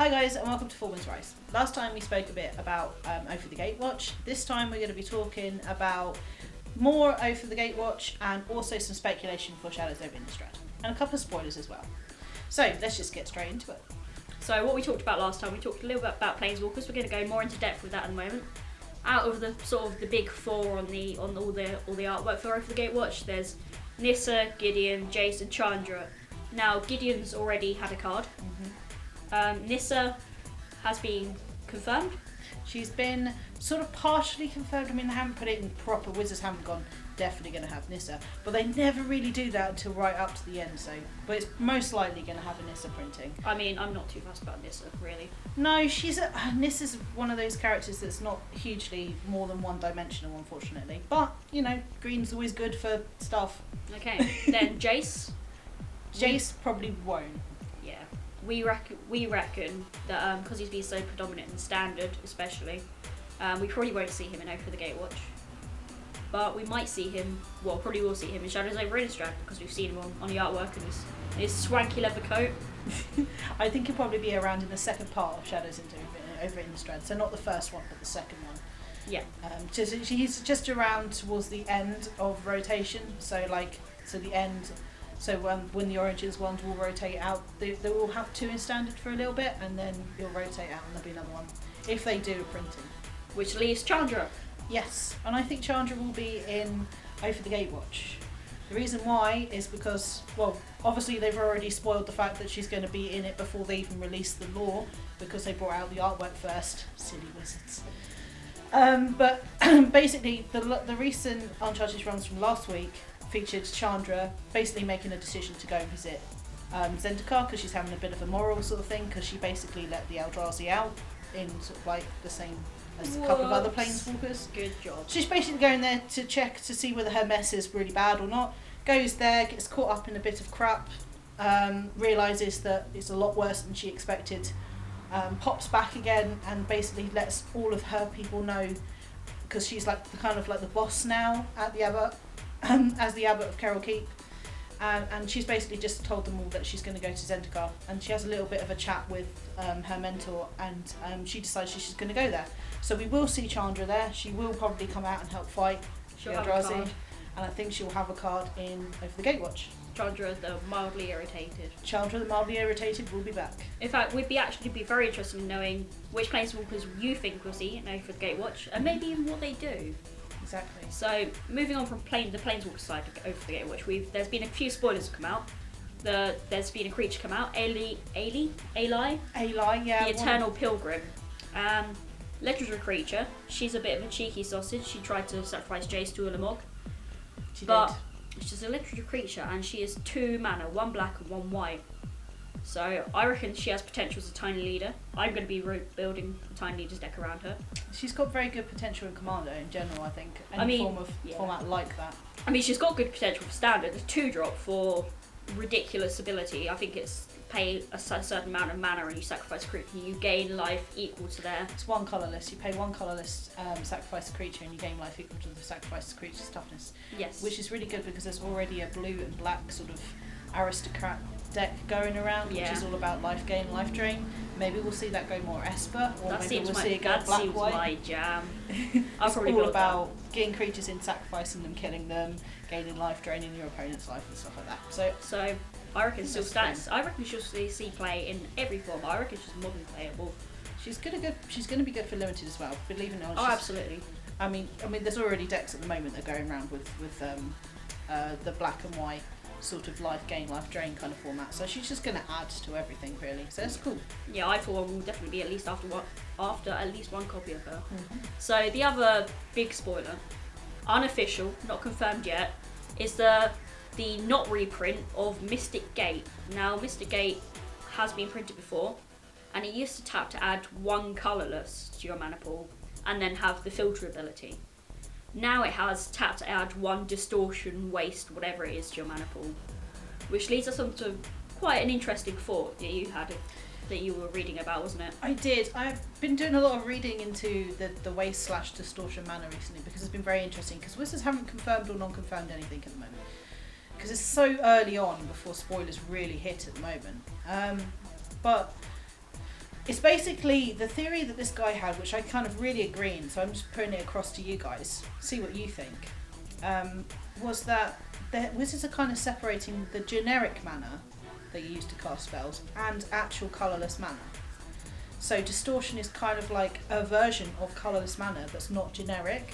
Hi guys and welcome to Foreman's Rise. Last time we spoke a bit about Oath of the Gatewatch. This time we're going to be talking about more Oath of the Gatewatch and also some speculation for Shadows over Innistrad. And a couple of spoilers as well. So let's just get straight into it. So what we talked about last time, we talked a little bit about Planeswalkers. We're going to go more into depth with that at the moment. Out of the sort of the big four on all the artwork for Oath of the Gatewatch, there's Nissa, Gideon, Jace and Chandra. Now Gideon's already had a card. Nissa has been confirmed. She's been sort of partially confirmed. I mean, they haven't put it in proper. Wizards haven't gone definitely going to have Nissa, but they never really do that until right up to the end. So, but it's most likely going to have a Nissa printing. I mean, I'm not too fussed about Nissa, really. No, Nissa's one of those characters that's not hugely more than one-dimensional, unfortunately. But you know, green's always good for stuff. Okay, then Jace. Jace probably won't. Yeah, we reckon that because he's been so predominant in standard, especially, we probably won't see him in Oath of the Gatewatch. But we might see him. Well, probably will see him in Shadows over Innistrad because we've seen him on the artwork and his swanky leather coat. I think he'll probably be around in the second part of Shadows over Innistrad. So not the first one, but the second one. Yeah. He's just around towards the end of rotation. So the end. So when the Origins ones will rotate out, they will have two in standard for a little bit, and then you'll rotate out, and there'll be another one if they do a printing. Which leaves Chandra. Yes, and I think Chandra will be in Oath of the Gatewatch. The reason why is because, well, obviously they've already spoiled the fact that she's going to be in it before they even release the lore, because they brought out the artwork first. Silly wizards. But basically, the recent Uncharted runs from last week featured Chandra basically making a decision to go and visit Zendikar because she's having a bit of a moral sort of thing, because she basically let the Eldrazi out in sort of like the same as a couple of other Planeswalkers. Good job. She's basically going there to check to see whether her mess is really bad or not. Goes there, gets caught up in a bit of crap, realises that it's a lot worse than she expected, pops back again and basically lets all of her people know, because she's like the boss now at the Abbot, as the Abbot of Carol Keep. And she's basically just told them all that she's going to go to Zendikar, and she has a little bit of a chat with her mentor, and she decides she's going to go there. So we will see Chandra there. She will probably come out and help fight the Eldrazi, and I think she'll have a card in Over the Gatewatch. Chandra the mildly irritated. Chandra the mildly irritated will be back. In fact, we'd be very interested in knowing which Planeswalkers you think we'll see in Over the Gatewatch, and maybe even what they do. Exactly. So, moving on from the Planeswalker side of Over the Gatewatch, there's been a few spoilers come out. There's been a creature come out, Aili, yeah. The Eternal Pilgrim. Legendary creature. She's a bit of a cheeky sausage. She tried to sacrifice Jace to Ulamog. But she's a legendary creature, and she is 2 mana, 1 black and 1 white. So I reckon she has potential as a Tiny Leader. I'm going to be building a Tiny Leaders deck around her. She's got very good potential in Commander in general, I think. Any form of format like that. I mean, she's got good potential for Standard. There's 2-drop for ridiculous ability. I think it's pay a certain amount of mana and you sacrifice a creature. You gain life equal to their... It's 1 colourless. You pay 1 colourless, sacrifice a creature, and you gain life equal to the sacrifice creature's toughness. Yes. Which is really good because there's already a blue and black sort of aristocrat deck going around, which is all about life gain, life drain. Maybe we'll see that go more Esper, or maybe we'll see it go black white. My jam. It's all about getting creatures in, sacrificing them, killing them, gaining life, draining your opponent's life, and stuff like that. So I reckon she'll see play in every form. I reckon she's modern playable. She's going to be good for limited as well. Believe it or not. Oh, absolutely. I mean, there's already decks at the moment that are going around with the black and white sort of life gain, life drain kind of format. So she's just going to add to everything, really. So that's cool. Yeah, I for one will definitely be at least after at least 1 copy of her. Mm-hmm. So the other big spoiler, unofficial, not confirmed yet, is the not reprint of Mystic Gate. Now, Mystic Gate has been printed before, and it used to tap to add 1 colourless to your mana pool, and then have the filter ability. Now it has tap to add 1 distortion, waste, whatever it is to your mana pool. Which leads us on to quite an interesting thought that you had, that you were reading about, wasn't it? I did. I've been doing a lot of reading into the waste / distortion mana recently, because it's been very interesting, because Wizards haven't confirmed or non-confirmed anything at the moment. Because it's so early on before spoilers really hit at the moment. But It's basically the theory that this guy had, which I kind of really agree in, so I'm just putting it across to you guys, see what you think, was that the wizards are kind of separating the generic mana that you use to cast spells and actual colourless mana. So distortion is kind of like a version of colourless mana that's not generic.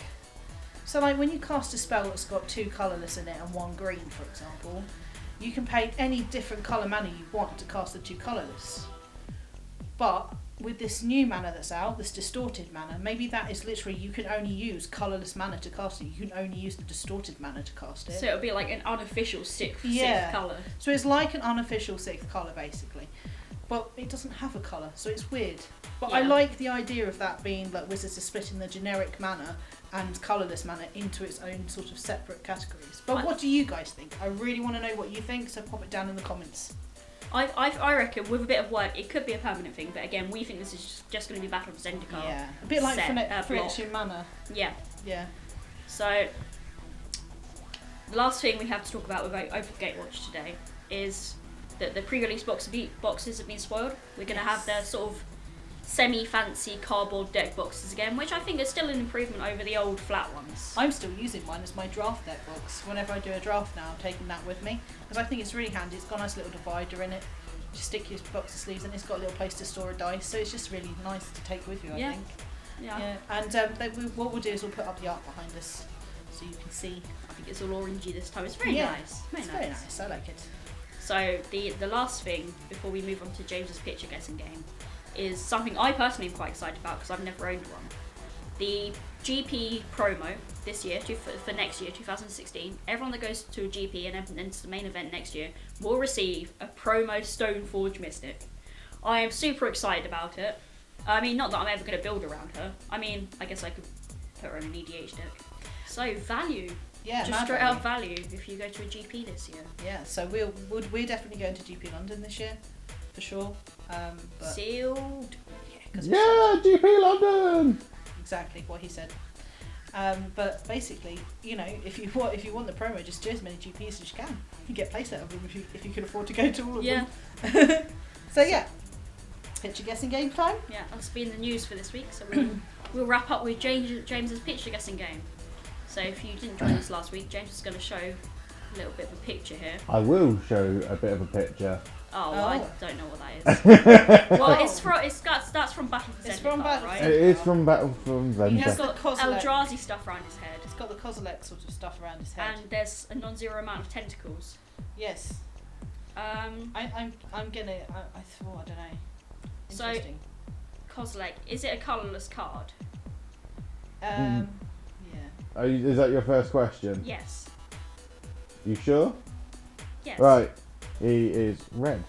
So like when you cast a spell that's got 2 colourless in it and 1 green, for example, you can pay any different colour mana you want to cast the 2 colourless. But with this new mana that's out, this distorted mana, maybe that is literally you can only use colourless mana to cast it. You can only use the distorted mana to cast it. So it'll be like an unofficial sixth colour. So it's like an unofficial 6th colour basically. But it doesn't have a colour, so it's weird. But I like the idea of that being like Wizards are splitting the generic mana and colourless mana into its own sort of separate categories. But what do you guys think? I really want to know what you think, so pop it down in the comments. I reckon with a bit of work it could be a permanent thing, but again we think this is just going to be Battle of Zendikar. Yeah, a bit like Phoenician Mana. Yeah. Yeah. So the last thing we have to talk about with Open Gatewatch today is that the pre-release boxes have been spoiled. We're going to have the sort of semi-fancy cardboard deck boxes again, which I think is still an improvement over the old flat ones. I'm still using mine as my draft deck box. Whenever I do a draft now, I'm taking that with me because I think it's really handy. It's got a nice little divider in it. Just stick your box of sleeves and it's got a little place to store a dice, so it's just really nice to take with you, I think. Yeah. And what we'll do is we'll put up the art behind us so you can see. I think it's all orangey this time. It's very nice. Very nice. I like it. So the last thing before we move on to James's picture guessing game is something I personally am quite excited about because I've never owned one. The GP promo this year, for next year, 2016, everyone that goes to a GP and enters the main event next year will receive a promo Stoneforge Mystic. I am super excited about it. I mean, not that I'm ever going to build around her. I mean, I guess I could put her in an EDH deck. So, value. Yeah, just straight out value if you go to a GP this year. Yeah, so we're definitely going to GP London this year, for sure. But sealed. Yeah, GP London. Exactly what he said. But basically, you know, if you want the promo, just do as many GPs as you can. You get place out of them if you can afford to go to all of them. So yeah, picture guessing game time. Yeah, that's been the news for this week. So we'll wrap up with James's picture guessing game. So if you didn't join us last week, James is going to show a little bit of a picture here. I will show a bit of a picture. Oh, well, I don't know what that is. Well, that's from Battle for Zendikar, right? It is from Battle for Zendikar. He has got Eldrazi stuff around his head. It's got the Kozilek sort of stuff around his head. And there's a non-zero amount of tentacles. Yes. I'm gonna. I don't know. Interesting. So, Kozilek, is it a colourless card? Yeah. Is that your first question? Yes. You sure? Yes. Right. He is red.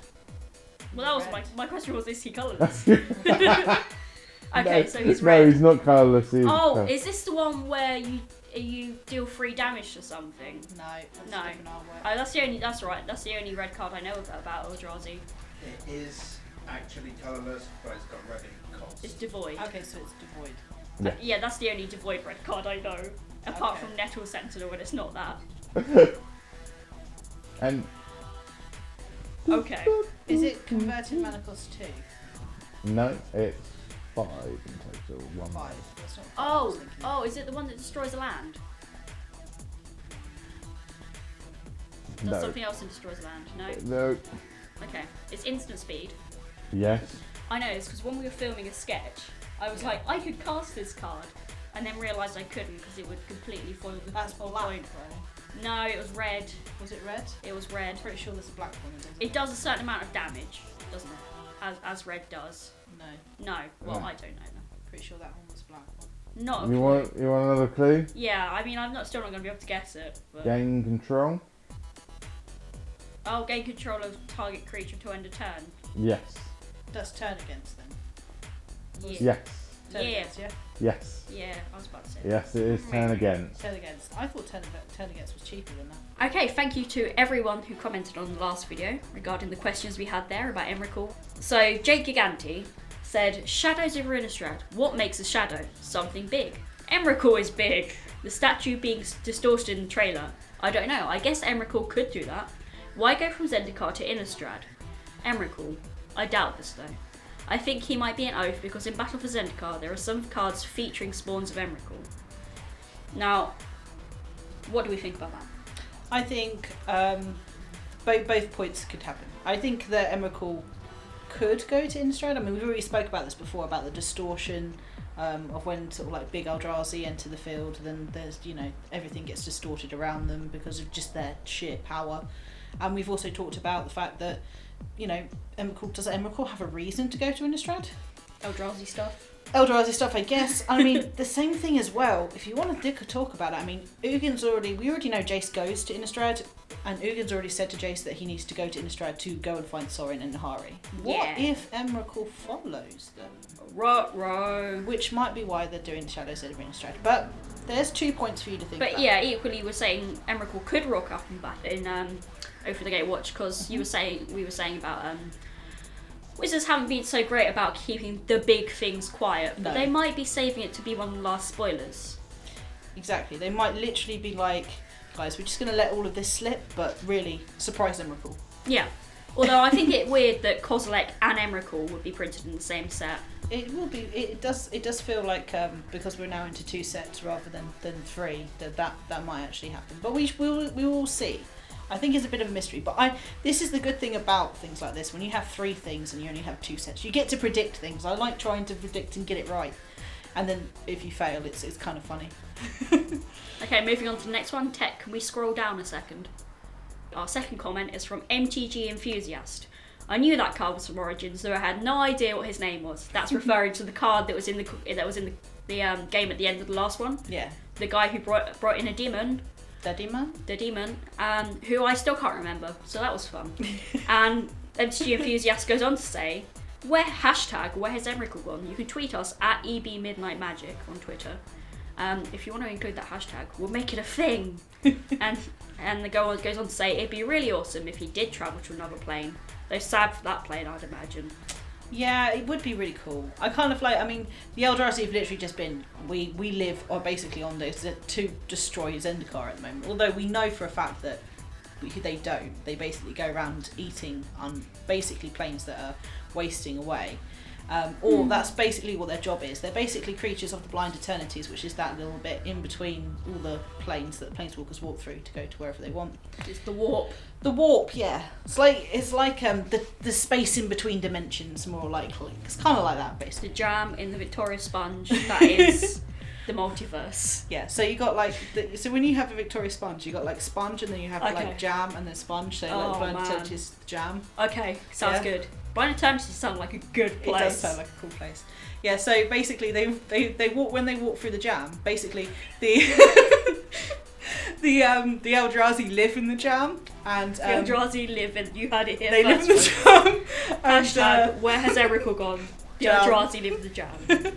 Well, that was my question was, is he colourless? Okay, so he's red. No, he's not colourless. Is this the one where you deal 3 damage to something? No. That's the only red card I know about Eldrazi. It is actually colourless, but it's got red in cost. It's devoid. Okay, so it's devoid. Yeah. That's the only devoid red card I know. Apart from Nettle Sentinel, when it's not that. And okay. Is it converted mana cost 2? no, it's 5 in total. 1. 5. That's not Oh, is it the one that destroys a land? Does No. something else that destroys land? No? No. Okay. It's instant speed. Yes. I know, it's because when we were filming a sketch, I was like, I could cast this card, and then realised I couldn't because it would completely foil the whole point. No, it was red. Was it red? It was red. I'm pretty sure there's a black one. It does a certain amount of damage, doesn't it? As red does. No. Well, I don't know then. Pretty sure that one was a black one. Not a You clue. want another clue? Yeah, I mean, still not going to be able to guess it. But... Gain control? Oh, gain control of target creature to end a turn. Yes. Does turn against them? Yeah. Yes. Turn against, yeah? Yes. Yeah, I was about to say. Yes, it is turn against. Turn against. I thought turn against was cheaper than that. Okay, thank you to everyone who commented on the last video regarding the questions we had there about Emrakul. So, Jake Giganti said, Shadows of Innistrad, what makes a shadow? Something big. Emrakul is big. The statue being distorted in the trailer. I don't know, I guess Emrakul could do that. Why go from Zendikar to Innistrad? Emrakul. I doubt this though. I think he might be an oath because in Battle for Zendikar there are some cards featuring spawns of Emrakul. Now, what do we think about that? I think both points could happen. I think that Emrakul could go to Innistrad. I mean, we've already spoke about this before, about the distortion of when sort of like big Eldrazi enter the field, then there's, you know, everything gets distorted around them because of just their sheer power. And we've also talked about the fact that, you know, does Emrakul have a reason to go to Innistrad? Eldrazi stuff. Eldrazi stuff, I guess. I mean, the same thing as well, if you want to talk about it, I mean, we already know Jace goes to Innistrad, and Ugin's already said to Jace that he needs to go to Innistrad to go and find Sorin and Nahari. What if Emrakul follows them? Ruh-roh. Which might be why they're doing Shadows of Innistrad. But there's 2 points for you to think about. But yeah, equally we're saying Emrakul could rock up in Over the Gatewatch, because we were saying about Wizards haven't been so great about keeping the big things quiet, but they might be saving it to be one of the last spoilers. Exactly. They might literally be like, guys, we're just going to let all of this slip, but really, surprise Emrakul. Yeah. Although I think it's weird that Kozilek and Emrakul would be printed in the same set. It will be. It does feel like because we're now into 2 sets rather than 3, that might actually happen. But we will see. I think it's a bit of a mystery, but this is the good thing about things like this. When you have 3 things and you only have 2 sets, you get to predict things. I like trying to predict and get it right, and then if you fail, it's kind of funny. Okay, moving on to the next one. Tech, can we scroll down a second? Our second comment is from MTG Enthusiast. I knew that card was from Origins, though I had no idea what his name was. That's referring to the card that was in the game at the end of the last one. Yeah. The guy who brought in a demon. The demon, who I still can't remember, so that was fun. And MTG Enthusiast goes on to say, where has Emrakul gone? You can tweet us at EBMidnightMagic on Twitter. If you want to include that hashtag, we'll make it a thing. and the goes on to say, it'd be really awesome if he did travel to another plane. Though sad for that plane, I'd imagine. Yeah, it would be really cool. I kind of like, I mean, the Eldrazi have literally just been, we live or basically on this to destroy Zendikar at the moment. Although we know for a fact that they don't. They basically go around eating on basically planes that are wasting away. Or that's basically what their job is. They're basically creatures of the blind eternities, which is that little bit in between all the planes that the Planeswalkers walk through to go to wherever they want. It's the warp. The warp, yeah. It's like the space in between dimensions, more likely. It's kind of like that, basically. The jam in the Victoria Sponge. That is the multiverse. Yeah. So you got like so when you have a Victoria Sponge, you got like sponge, and then you have like jam, and then sponge. So like blind eternities, jam. Okay, sounds good. Blind Eternities sound like a good place. It does sound like a cool place. Yeah, so basically they walk when they walk through the jam. Basically the the Eldrazi live in the jam, and the Eldrazi live in. You heard it here. They live in the jam. Hashtag where has Emrakul gone? The Eldrazi live in the jam.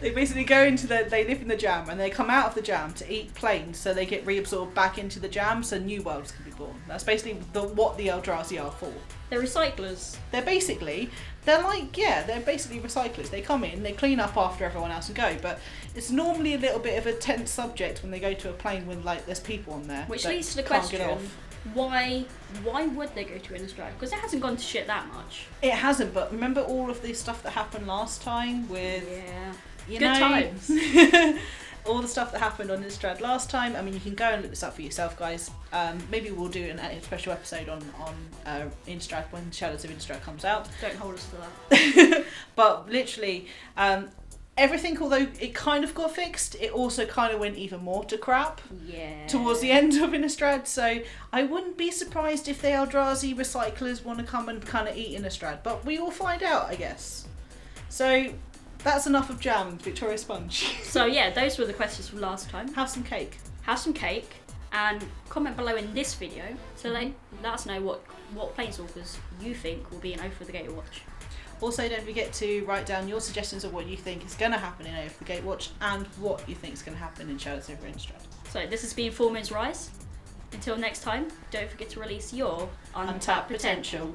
They basically they live in the jam, and they come out of the jam to eat planes, so they get reabsorbed back into the jam, so new worlds can be born. That's basically what the Eldrazi are for. They're recyclers. They're basically recyclers. They come in, they clean up after everyone else and go, but it's normally a little bit of a tense subject when they go to a plane when like there's people on there. Which leads to the question, why would they go to Innistrad? Because it hasn't gone to shit that much. It hasn't, but remember all of the stuff that happened last time with... Yeah. Good times. All the stuff that happened on Innistrad last time. I mean, you can go and look this up for yourself, guys. Maybe we'll do a special episode on Innistrad when Shadows of Innistrad comes out. Don't hold us to that. But literally, everything, although it kind of got fixed, it also kind of went even more to crap towards the end of Innistrad. So I wouldn't be surprised if the Eldrazi recyclers want to come and kind of eat Innistrad. But we will find out, I guess. So... that's enough of jam, Victoria Sponge. So yeah, those were the questions from last time. Have some cake. And comment below in this video so let us know what Planeswalkers you think will be in Oath of the Gatewatch. Also, don't forget to write down your suggestions of what you think is going to happen in Oath of the Gatewatch and what you think is going to happen in Shadows over Innistrad. So this has been Full Moon's Rise. Until next time, don't forget to release your untapped potential.